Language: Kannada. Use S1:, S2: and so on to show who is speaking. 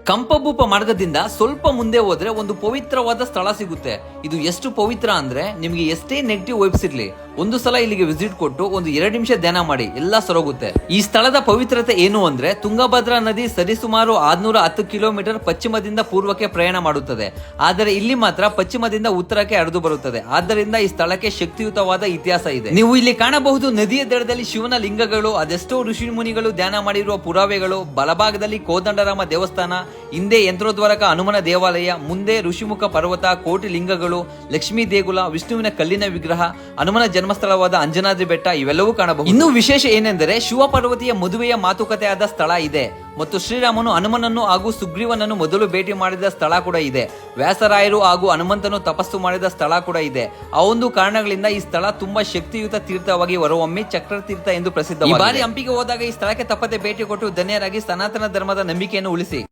S1: ಕಂಪಭೂಪ ಮಾರ್ಗದಿಂದ ಸ್ವಲ್ಪ ಮುಂದೆ ಹೋದ್ರೆ ಒಂದು ಪವಿತ್ರವಾದ ಸ್ಥಳ ಸಿಗುತ್ತೆ. ಇದು ಎಷ್ಟು ಪವಿತ್ರ ಅಂದ್ರೆ ನಿಮಗೆ ಎಷ್ಟೇ ನೆಗೆಟಿವ್ ವೈಬ್ಸ್ ಇರ್ಲಿ, ಒಂದು ಸಲ ಇಲ್ಲಿಗೆ ವಿಸಿಟ್ ಕೊಟ್ಟು ಒಂದು 2 ನಿಮಿಷ ಧ್ಯಾನ ಮಾಡಿ, ಎಲ್ಲ ಸರೋಗುತ್ತೆ. ಈ ಸ್ಥಳದ ಪವಿತ್ರತೆ ಏನು ಅಂದ್ರೆ ತುಂಗಭದ್ರಾ ನದಿ ಸರಿಸುಮಾರು 610 ಕಿಲೋಮೀಟರ್ ಪಶ್ಚಿಮದಿಂದ ಪೂರ್ವಕ್ಕೆ ಪ್ರಯಾಣ ಮಾಡುತ್ತದೆ. ಆದರೆ ಇಲ್ಲಿ ಮಾತ್ರ ಪಶ್ಚಿಮದಿಂದ ಉತ್ತರಕ್ಕೆ ಹರಿದು ಬರುತ್ತದೆ. ಆದ್ದರಿಂದ ಈ ಸ್ಥಳಕ್ಕೆ ಶಕ್ತಿಯುತವಾದ ಇತಿಹಾಸ ಇದೆ. ನೀವು ಇಲ್ಲಿ ಕಾಣಬಹುದು ನದಿಯ ದಡದಲ್ಲಿ ಶಿವನ ಲಿಂಗಗಳು, ಅದೆಷ್ಟೋ ಋಷಿ ಮುನಿಗಳು ಧ್ಯಾನ ಮಾಡಿರುವ ಪುರಾವೆಗಳು, ಬಲಭಾಗದಲ್ಲಿ ಕೋದಂಡರಾಮ ದೇವಸ್ಥಾನ, ಹಿಂದೆ ಯಂತ್ರೋದ್ವಾರಕ ಹನುಮನ ದೇವಾಲಯ, ಮುಂದೆ ಋಷಿಮುಖ ಪರ್ವತ, ಕೋಟಿ ಲಿಂಗಗಳು, ಲಕ್ಷ್ಮೀ ದೇಗುಲ, ವಿಷ್ಣುವಿನ ಕಲ್ಲಿನ ವಿಗ್ರಹ, ಹನುಮನ ಜನ್ಮಸ್ಥಳವಾದ ಅಂಜನಾದ್ರಿ ಬೆಟ್ಟ ಇವೆಲ್ಲವೂ ಕಾಣಬಹುದು. ಇನ್ನು ವಿಶೇಷ ಏನೆಂದರೆ ಶಿವ ಪಾರ್ವತಿಯ ಮದುವೆಯ ಮಾತುಕತೆಯಾದ ಸ್ಥಳ ಇದೆ ಮತ್ತು ಶ್ರೀರಾಮನು ಹನುಮನನ್ನು ಹಾಗೂ ಸುಗ್ರೀವನನ್ನು ಮೊದಲು ಭೇಟಿ ಮಾಡಿದ ಸ್ಥಳ ಕೂಡ ಇದೆ. ವ್ಯಾಸರಾಯರು ಹಾಗೂ ಹನುಮಂತನು ತಪಸ್ಸು ಮಾಡಿದ ಸ್ಥಳ ಕೂಡ ಇದೆ. ಆ ಒಂದು ಕಾರಣಗಳಿಂದ ಈ ಸ್ಥಳ ತುಂಬಾ ಶಕ್ತಿಯುತ ತೀರ್ಥವಾಗಿ ಹೊರಹೊಮ್ಮಿ ಚಕ್ರ ತೀರ್ಥ ಎಂದು ಪ್ರಸಿದ್ಧ. ಈ ಬಾರಿ ಹಂಪಿಗೆ ಹೋದಾಗ ಈ ಸ್ಥಳಕ್ಕೆ ತಪ್ಪದೆ ಭೇಟಿ ಕೊಟ್ಟು ಧನ್ಯರಾಗಿ ಸನಾತನ ಧರ್ಮದ ನಂಬಿಕೆಯನ್ನು ಉಳಿಸಿ.